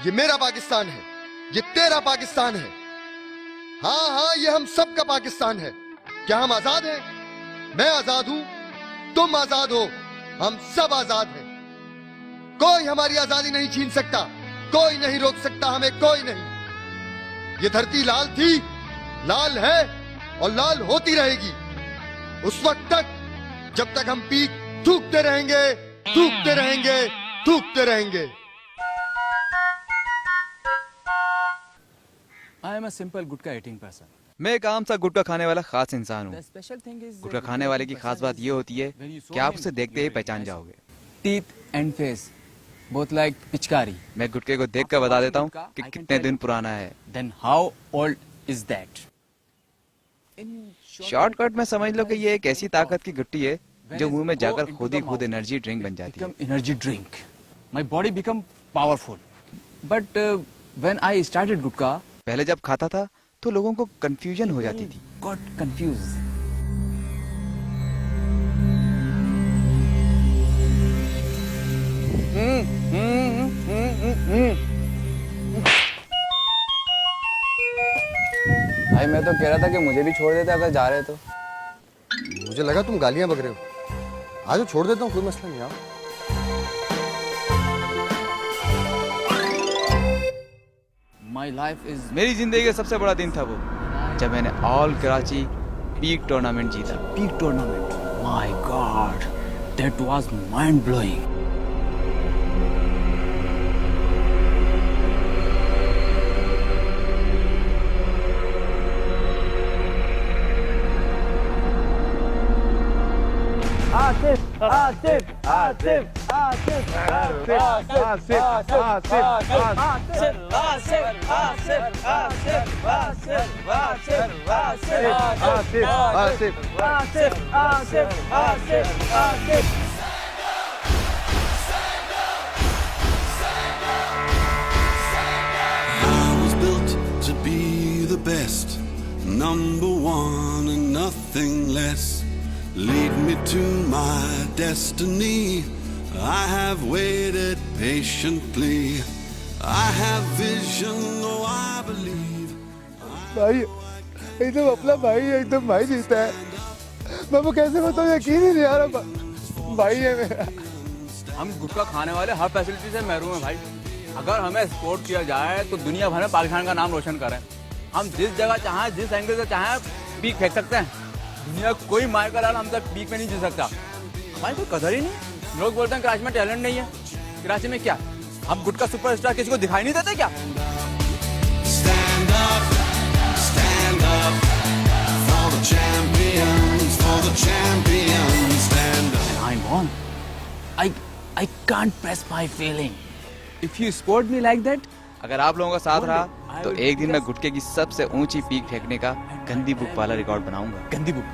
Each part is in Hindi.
ये मेरा पाकिस्तान है, ये तेरा पाकिस्तान है। हाँ हाँ, ये हम सब का पाकिस्तान है। क्या हम आजाद हैं? मैं आजाद हूं, तुम आजाद हो, हम सब आजाद हैं। कोई हमारी आजादी नहीं छीन सकता, कोई नहीं रोक सकता हमें, कोई नहीं। ये धरती लाल थी, लाल है और लाल होती रहेगी उस वक्त तक जब तक हम पीक थूकते रहेंगे, थूकते रहेंगे, थूकते रहेंगे। I am a simple gutkha eating person. मैं एक आम सा गुटखा खाने वाला खास इंसान The हूँ। special thing is गुटखा खाने वाले की खास बात ये होती है कि आप उसे देखते ही पहचान जाओगे। teeth and face both like पिचकारी. मैं गुटखे को देख कर बता देता हूँ कि कितने दिन पुराना है। Then how old is that? Shortcut में समझ लो कि ये एक ऐसी ताकत की गुट्टी है जो मुंह में जाकर खुद ही खुद एनर्जी ड्रिंक बन जाती है। Become energy drink. My body become powerful. But when I started गुटखा, पहले जब खाता था तो लोगों को कंफ्यूजन हो जाती थी। got confused. भाई मैं तो कह रहा था कि मुझे भी छोड़ देते अगर जा रहे तो। मुझे लगा तुम गालियां बक रहे हो। आज छोड़ देता हूँ, कोई मसला नहीं। आओ। My life is मेरी जिंदगी का सबसे बड़ा दिन था वो जब मैंने ऑल कराची पीक टूर्नामेंट जीता। peak tournament. My God, that was mind blowing. I was built to be the best, number one and nothing less. Lead me to my destiny. I have waited patiently. I have vision, oh I believe. भाई एकदम अपना भाई है, एकदम भाई जीता है। मैं वो कैसे बताऊँ, यकीन ही नहीं आ रहा। भाई है मेरा। हम गुटखा खाने वाले हर फैसिलिटी से महरूम हैं भाई। अगर हमें सपोर्ट किया जाए तो दुनिया भर में पाकिस्तान का नाम रोशन करें। हम जिस जगह चाहें, जिस एंगल से चाहें पीक फेंक सकते हैं। दुनिया कोई माइकल आल हमसे पीक में नहीं जी सकता। हमारी कोई कदर ही नहीं। लोग बोलते हैं कराची में टैलेंट नहीं है। कराची में क्या, हम गुटखा सुपरस्टार किसी को दिखाई नहीं देते क्या? Stand up for the champions, for the champions. Stand up. I won. I can't press my feeling. If you support me like that, अगर आप लोगों का साथ रहा तो एक दिन मैं गुटखे की सबसे ऊंची पीक फेंकने का गंदी बुक वाला रिकॉर्ड बनाऊंगा। गंदी बुक।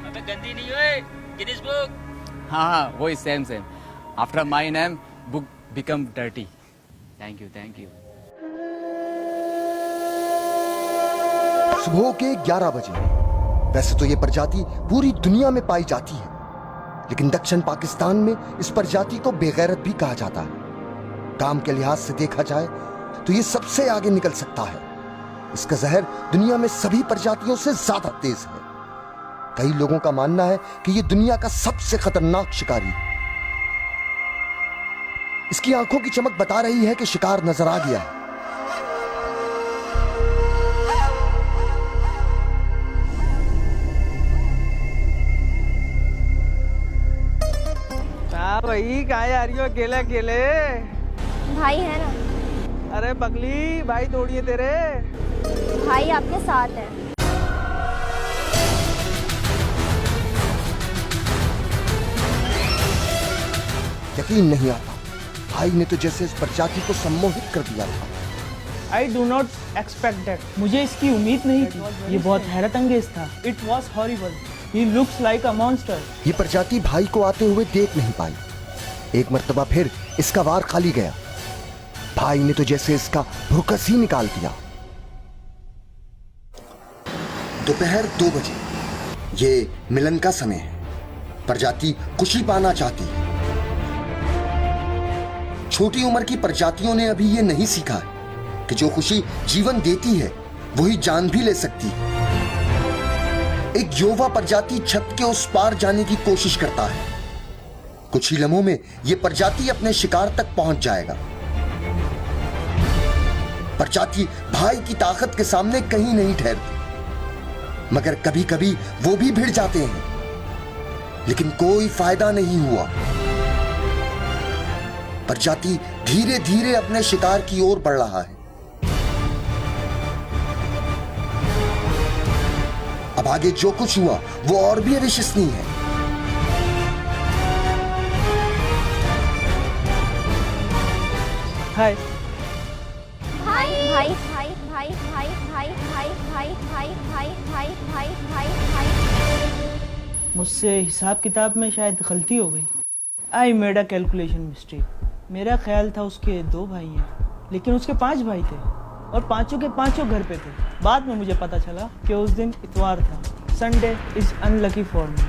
अबे गंदी नहीं होए, गिनीज बुक। हाँ वही same. After my name book become dirty. Thank you. सुबह के 11 बजे। वैसे तो ये प्रजाति पूरी दुनिया में पाई जाती है, लेकिन दक्षिण पाकिस्तान में इस प्रजाति को बेगैरत भी कहा जाता है। काम के लिहाज से देखा जाए तो ये सबसे आगे निकल सकता है। इसका जहर दुनिया में सभी प्रजातियों से ज्यादा तेज है। कई लोगों का मानना है कि ये दुनिया का सबसे खतरनाक शिकारी है। इसकी आंखों की चमक बता रही है कि शिकार नजर आ गया है। भाई कहाँ जा रही हो अकेले अकेले? भाई है ना। अरे पगली, भाई तोड़िए तेरे। भाई आपके साथ है। यकीन नहीं आता, भाई ने तो जैसे इस प्रजाति को सम्मोहित कर दिया था। I do not expect that. मुझे इसकी उम्मीद नहीं थी। ये बहुत हैरत अंगेज था। It was horrible. He looks like a monster. ये प्रजाति भाई को आते हुए देख नहीं पाई। एक मर्तबा फिर इसका वार खाली गया। भाई ने तो जैसे इसका भूकस ही निकाल दिया। दोपहर 2 बजे। ये मिलन का समय है। प्रजाति खुशी पाना चाहती है। छोटी उम्र की प्रजातियों ने अभी ये नहीं सीखा है कि जो खुशी जीवन देती है वही जान भी ले सकती है। एक युवा प्रजाति छत के उस पार जाने की कोशिश करता है। कुछ ही लम्हों में यह प्रजाति अपने शिकार तक पहुंच जाएगा। प्रजाति भाई की ताकत के सामने कहीं नहीं ठहरती, मगर कभी कभी वो भी भिड़ जाते हैं, लेकिन कोई फायदा नहीं हुआ। प्रजाति धीरे धीरे अपने शिकार की ओर बढ़ रहा है। अब आगे जो कुछ हुआ वो और भी अविश्वसनीय है। हाय भाई भाई भाई भाई भाई भाई भाई भाई भाई भाई भाई भाई भाई भाई मुझसे हिसाब किताब में शायद गलती हो गई। I made a calculation mistake. मेरा ख्याल था उसके 2 भाई हैं, लेकिन उसके 5 भाई थे और पांचों के पांचों घर पे थे। बाद में मुझे पता चला कि उस दिन इतवार था। Sunday is unlucky for me.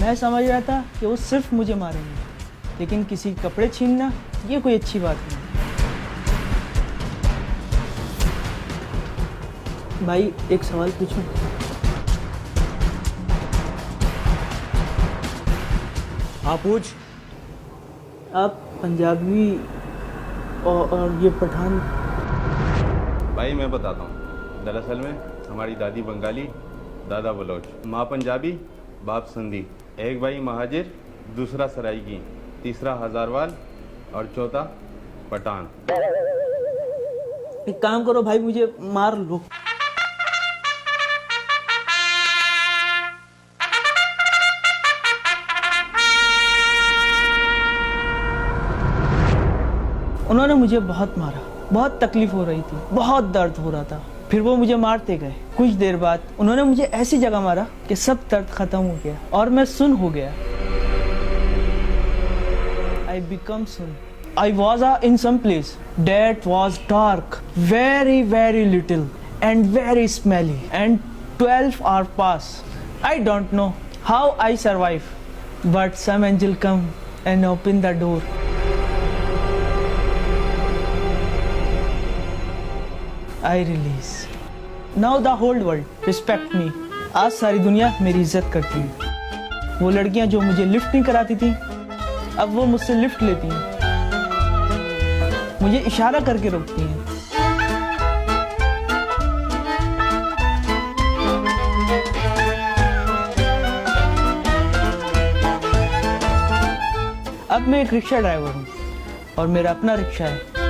मैं समझ रहा था कि वो सिर्फ मुझे मारेंगे, लेकिन किसी के कपड़े छीनना ये कोई अच्छी बात नहीं। भाई एक सवाल पूछूं? हाँ पूछ। आप पंजाबी और ये पठान। भाई मैं बताता हूँ, दरअसल में हमारी दादी बंगाली, दादा बलोच, माँ पंजाबी, बाप सिंधी, एक भाई महाजिर, दूसरा सराइकी, तीसरा हजारवाल और चौथा पठान। एक काम करो भाई, मुझे मार लो। उन्होंने मुझे बहुत मारा, बहुत तकलीफ हो रही थी, बहुत दर्द हो रहा था। फिर वो मुझे मारते गए। कुछ देर बाद उन्होंने मुझे ऐसी जगह मारा कि सब दर्द खत्म हो गया और मैं सुन हो गया। I become soon. I was in some place that was dark, very very little and very smelly, and 12 hours pass. I don't know how I survive, but some angel come and open the door. I release. Now the whole world respect me. आज सारी दुनिया मेरी इज्जत करती है। वो लड़कियां जो मुझे लिफ्ट नहीं कराती थी, अब वो मुझसे लिफ्ट लेती हैं, मुझे इशारा करके रोकती हैं। अब मैं एक रिक्शा ड्राइवर हूँ और मेरा अपना रिक्शा है।